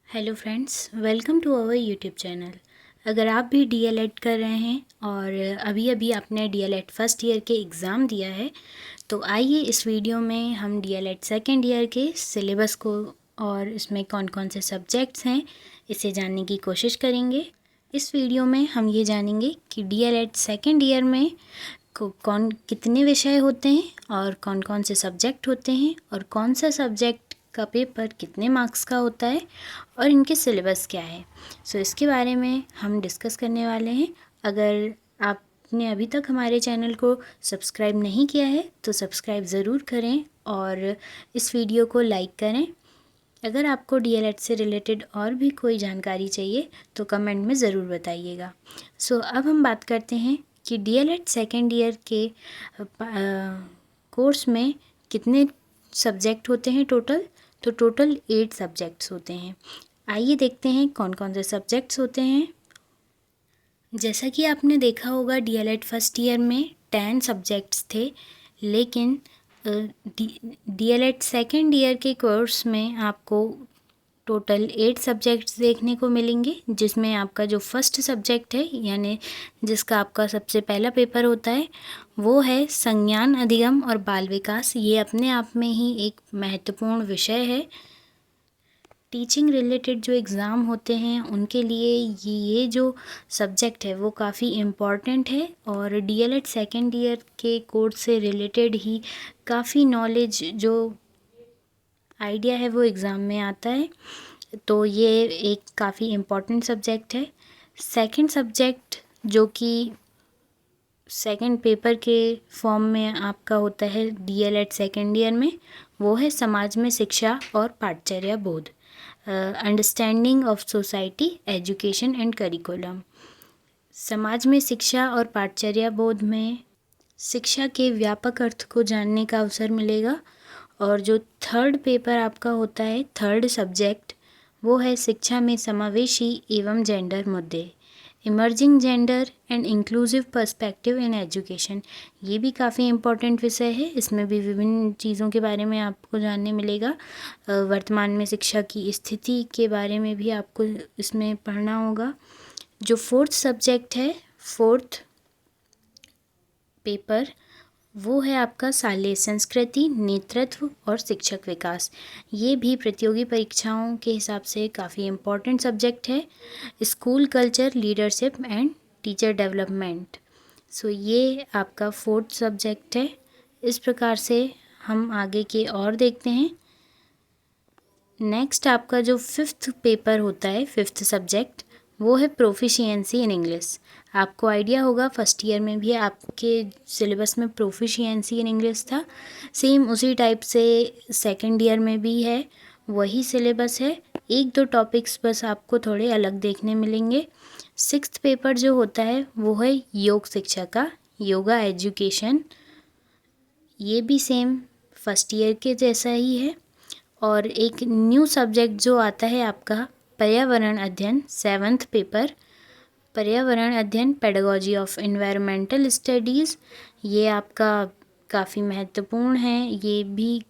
Hello friends, welcome to our YouTube channel. अगर आप भी डीएलएड कर रहे हैं और अभी अभी आपने डीएलएड फर्स्ट ईयर के एग्ज़ाम दिया है, तो आइए इस वीडियो में हम डीएलएड सेकेंड ईयर के सिलेबस को और इसमें कौन कौन से सब्जेक्ट्स हैं इसे जानने की कोशिश करेंगे। इस वीडियो में हम ये जानेंगे कि डीएलएड सेकेंड ईयर में कौन कितने विषय होते हैं और कौन कौन से सब्जेक्ट होते हैं और कौन सा सब्जेक्ट का पेपर कितने मार्क्स का होता है और इनके सिलेबस क्या है। इसके बारे में हम डिस्कस करने वाले हैं। अगर आपने अभी तक हमारे चैनल को सब्सक्राइब नहीं किया है तो सब्सक्राइब ज़रूर करें और इस वीडियो को लाइक करें। अगर आपको डीएलएड से रिलेटेड और भी कोई जानकारी चाहिए तो कमेंट में ज़रूर बताइएगा। अब हम बात करते हैं कि डीएलएड सेकेंड ईयर के कोर्स में कितने सब्जेक्ट होते हैं टोटल। तो टोटल 8 सब्जेक्ट्स होते हैं। आइए देखते हैं कौन कौन से सब्जेक्ट्स होते हैं। जैसा कि आपने देखा होगा डीएलएड फर्स्ट ईयर में 10 सब्जेक्ट्स थे, लेकिन डीएलएड सेकेंड ईयर के कोर्स में आपको टोटल 8 सब्जेक्ट्स देखने को मिलेंगे, जिसमें आपका जो फर्स्ट सब्जेक्ट है यानी जिसका आपका सबसे पहला पेपर होता है वो है संज्ञान अधिगम और बाल विकास। ये अपने आप में ही एक महत्वपूर्ण विषय है। टीचिंग रिलेटेड जो एग्ज़ाम होते हैं उनके लिए ये जो सब्जेक्ट है वो काफ़ी इम्पॉर्टेंट है और डीएलएड सेकेंड ईयर के कोर्स से रिलेटेड ही काफ़ी नॉलेज जो आइडिया है वो एग्ज़ाम में आता है। तो ये एक काफ़ी इम्पॉर्टेंट सब्जेक्ट है। सेकंड सब्जेक्ट जो कि सेकंड पेपर के फॉर्म में आपका होता है डीएलएड सेकेंड ईयर में, वो है समाज में शिक्षा और पाठचर्या बोध, understanding of society education and curriculum. समाज में शिक्षा और पाठचर्या बोध में शिक्षा के व्यापक अर्थ को जानने का अवसर मिलेगा। और जो थर्ड पेपर आपका होता है, थर्ड सब्जेक्ट, वो है शिक्षा में समावेशी एवं जेंडर मुद्दे, emerging gender and inclusive perspective in education. ये भी काफ़ी इम्पोर्टेंट विषय है। इसमें भी विभिन्न चीज़ों के बारे में आपको जानने मिलेगा। वर्तमान में शिक्षा की स्थिति के बारे में भी आपको इसमें पढ़ना होगा। जो फोर्थ सब्जेक्ट है, फोर्थ पेपर, वो है आपका शालेय संस्कृति, नेतृत्व और शिक्षक विकास। ये भी प्रतियोगी परीक्षाओं के हिसाब से काफ़ी इम्पोर्टेंट सब्जेक्ट है। School culture, leadership and teacher development. ये आपका फोर्थ सब्जेक्ट है। इस प्रकार से हम आगे के और देखते हैं। नेक्स्ट आपका जो फिफ्थ पेपर होता है, फिफ्थ सब्जेक्ट, वो है प्रोफिशिएंसी इन इंग्लिश। आपको आइडिया होगा फर्स्ट ईयर में भी आपके सिलेबस में प्रोफिशिएंसी इन इंग्लिश था। सेम उसी टाइप से सेकंड ईयर में भी है, वही सिलेबस है। एक दो टॉपिक्स बस आपको थोड़े अलग देखने मिलेंगे। सिक्स्थ पेपर जो होता है वो है योग शिक्षा का, योगा एजुकेशन। ये भी सेम फर्स्ट ईयर के जैसा ही है। और एक न्यू सब्जेक्ट जो आता है आपका पर्यावरण अध्ययन, सेवन्थ पेपर, पर्यावरण अध्ययन, पेडागॉजी ऑफ एनवायरमेंटल स्टडीज़। ये आपका काफ़ी महत्वपूर्ण है। ये भी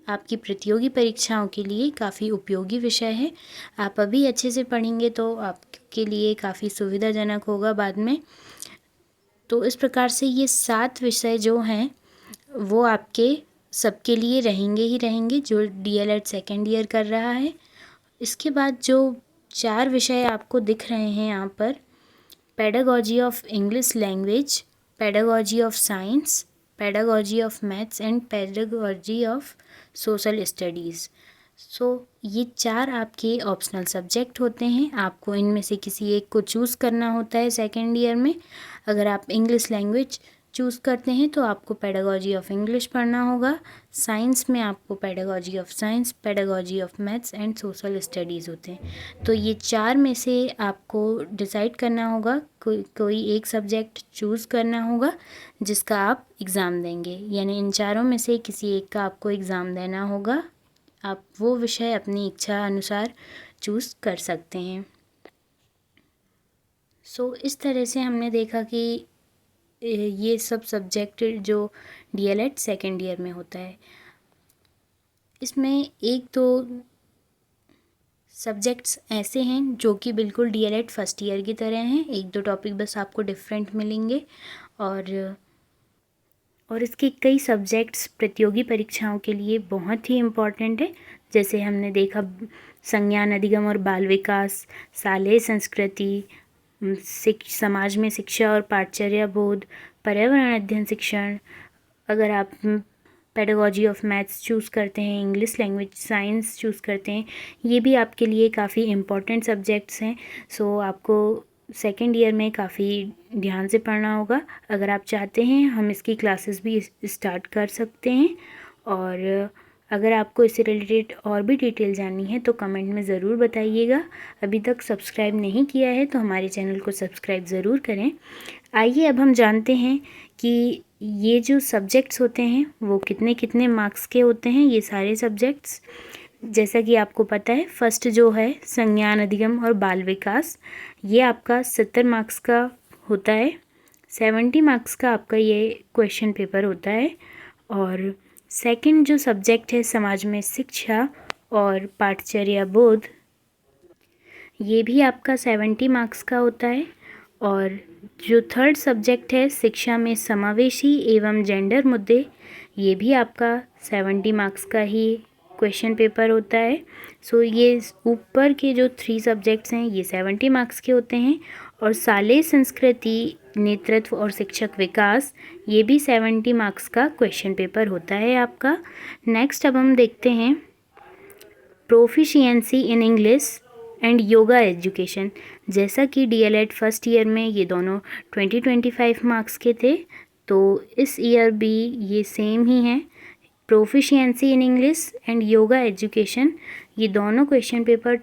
आपकी प्रतियोगी परीक्षाओं के लिए काफ़ी उपयोगी विषय है। आप अभी अच्छे से पढ़ेंगे तो आपके लिए काफ़ी सुविधाजनक होगा बाद में। तो इस प्रकार से ये 7 विषय जो हैं वो आपके सबके लिए रहेंगे ही रहेंगे जो डीएलएड सेकेंड ईयर कर रहा है। इसके बाद जो 4 विषय आपको दिख रहे हैं यहाँ पर, pedagogy of English language, pedagogy of science, pedagogy of maths and pedagogy of social studies. ये 4 आपके ऑप्शनल सब्जेक्ट होते हैं। आपको इनमें से किसी एक को चूज़ करना होता है सेकेंड ईयर में। अगर आप इंग्लिश लैंग्वेज चूज़ करते हैं तो आपको पेडागॉजी ऑफ इंग्लिश पढ़ना होगा। साइंस में आपको pedagogy of science, pedagogy of maths and social studies होते हैं। तो ये 4 में से आपको डिसाइड करना होगा, कोई एक सब्जेक्ट चूज़ करना होगा जिसका आप एग्ज़ाम देंगे। यानी इन चारों में से किसी एक का आपको एग्ज़ाम देना होगा। आप वो विषय अपनी इच्छा अनुसार चूज़ कर सकते हैं। इस तरह से हमने देखा कि ये सब सब्जेक्ट जो डीएलएड सेकेंड ईयर में होता है, इसमें एक तो सब्जेक्ट्स ऐसे हैं जो कि बिल्कुल डीएलएड फर्स्ट ईयर की तरह हैं, एक दो टॉपिक बस आपको डिफरेंट मिलेंगे। और इसके कई सब्जेक्ट्स प्रतियोगी परीक्षाओं के लिए बहुत ही इम्पॉर्टेंट है। जैसे हमने देखा संज्ञान अधिगम और बाल विकास, शालेय संस्कृति, समाज में शिक्षा और पाठचर्या बोध, पर्यावरण अध्ययन शिक्षण। अगर आप पेडागोजी ऑफ मैथ्स चूज़ करते हैं, इंग्लिश लैंग्वेज साइंस चूज़ करते हैं, ये भी आपके लिए काफ़ी इम्पॉर्टेंट सब्जेक्ट्स हैं। सो आपको सेकेंड ईयर में काफ़ी ध्यान से पढ़ना होगा। अगर आप चाहते हैं हम इसकी क्लासेस भी स्टार्ट कर सकते हैं। और अगर आपको इससे रिलेटेड और भी डिटेल जाननी है तो कमेंट में ज़रूर बताइएगा। अभी तक सब्सक्राइब नहीं किया है तो हमारे चैनल को सब्सक्राइब ज़रूर करें। आइए अब हम जानते हैं कि ये जो सब्जेक्ट्स होते हैं वो कितने कितने मार्क्स के होते हैं। ये सारे सब्जेक्ट्स, जैसा कि आपको पता है, फर्स्ट जो है संज्ञान अधिगम और बाल विकास, ये आपका 70 मार्क्स का होता है। 70 मार्क्स का आपका ये क्वेश्चन पेपर होता है। और सेकंड जो सब्जेक्ट है समाज में शिक्षा और पाठचर्या बोध, ये भी आपका 70 मार्क्स का होता है। और जो थर्ड सब्जेक्ट है शिक्षा में समावेशी एवं जेंडर मुद्दे, ये भी आपका 70 मार्क्स का ही क्वेश्चन पेपर होता है। सो ये ऊपर के जो 3 सब्जेक्ट्स हैं ये 70 मार्क्स के होते हैं। और शालेय संस्कृति, नेतृत्व और शिक्षक विकास, ये भी 70 मार्क्स का क्वेश्चन पेपर होता है आपका। नेक्स्ट अब हम देखते हैं proficiency in English and yoga education. जैसा कि डीएलएड फर्स्ट ईयर में ये दोनों 20-25 मार्क्स के थे, तो इस ईयर भी ये सेम ही हैं। Proficiency in English and yoga education, ये दोनों क्वेश्चन पेपर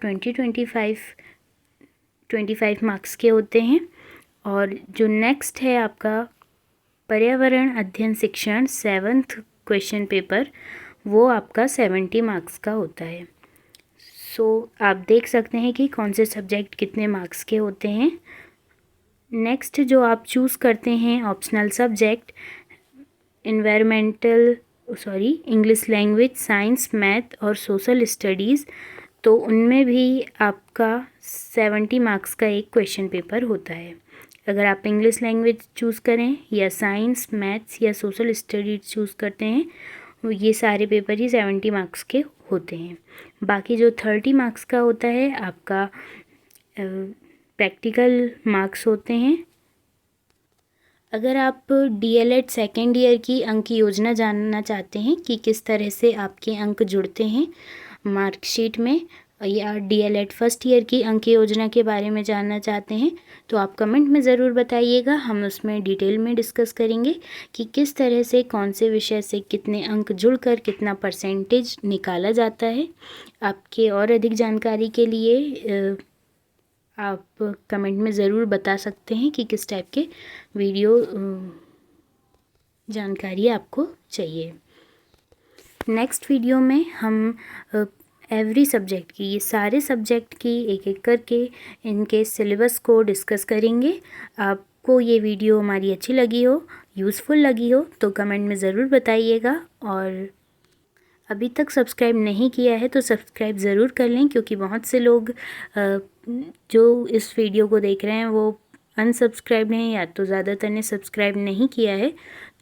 25 मार्क्स के होते हैं। और जो नेक्स्ट है आपका पर्यावरण अध्ययन शिक्षण 7th क्वेश्चन पेपर, वो आपका 70 मार्क्स का होता है। सो आप देख सकते हैं कि कौन से सब्जेक्ट कितने मार्क्स के होते हैं। नेक्स्ट जो आप चूज़ करते हैं optional subject, English language, science, math और सोशल स्टडीज़, तो उनमें भी आपका 70 मार्क्स का एक क्वेश्चन पेपर होता है। अगर आप इंग्लिश लैंग्वेज चूज़ करें या साइंस, मैथ्स या सोशल स्टडीज़ चूज़ करते हैं, ये सारे पेपर ही 70 मार्क्स के होते हैं। बाकी जो 30 मार्क्स का होता है आपका प्रैक्टिकल मार्क्स होते हैं। अगर आप डीएलएड सेकेंड ईयर की अंक योजना जानना चाहते हैं कि किस तरह से आपके अंक जुड़ते हैं मार्कशीट में, या डीएलएड फर्स्ट ईयर की अंक योजना के बारे में जानना चाहते हैं, तो आप कमेंट में ज़रूर बताइएगा। हम उसमें डिटेल में डिस्कस करेंगे कि किस तरह से कौन से विषय से कितने अंक जुड़कर कितना परसेंटेज निकाला जाता है। आपके और अधिक जानकारी के लिए आप कमेंट में ज़रूर बता सकते हैं कि किस टाइप के वीडियो जानकारी आपको चाहिए। नेक्स्ट वीडियो में हम एवरी सब्जेक्ट की, ये सारे सब्जेक्ट की एक एक करके इनके सिलेबस को डिस्कस करेंगे। आपको ये वीडियो हमारी अच्छी लगी हो, यूज़फुल लगी हो, तो कमेंट में ज़रूर बताइएगा। और अभी तक सब्सक्राइब नहीं किया है तो सब्सक्राइब ज़रूर कर लें, क्योंकि बहुत से लोग जो इस वीडियो को देख रहे हैं वो अनसब्सक्राइब हैं या तो ज़्यादातर ने सब्सक्राइब नहीं किया है।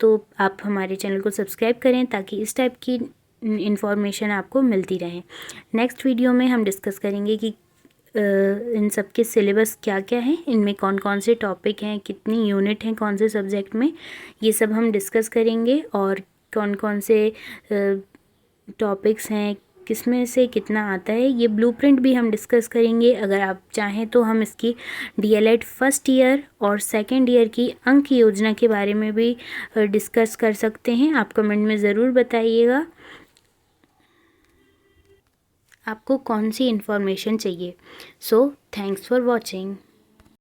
तो आप हमारे चैनल को सब्सक्राइब करें ताकि इस टाइप की इन्फॉर्मेशन आपको मिलती रहे। नेक्स्ट वीडियो में हम डिस्कस करेंगे कि इन सब के सिलेबस क्या क्या हैं, इनमें कौन कौन से टॉपिक हैं, कितनी यूनिट हैं कौन से सब्जेक्ट में, ये सब हम डिस्कस करेंगे। और कौन कौन से टॉपिक्स हैं, किसमें से कितना आता है, ये ब्लूप्रिंट भी हम डिस्कस करेंगे। अगर आप चाहें तो हम इसकी डीएलएड फर्स्ट ईयर और सेकेंड ईयर की अंक योजना के बारे में भी डिस्कस कर सकते हैं। आप कमेंट में ज़रूर बताइएगा आपको कौन सी इन्फॉर्मेशन चाहिए। So thanks for watching.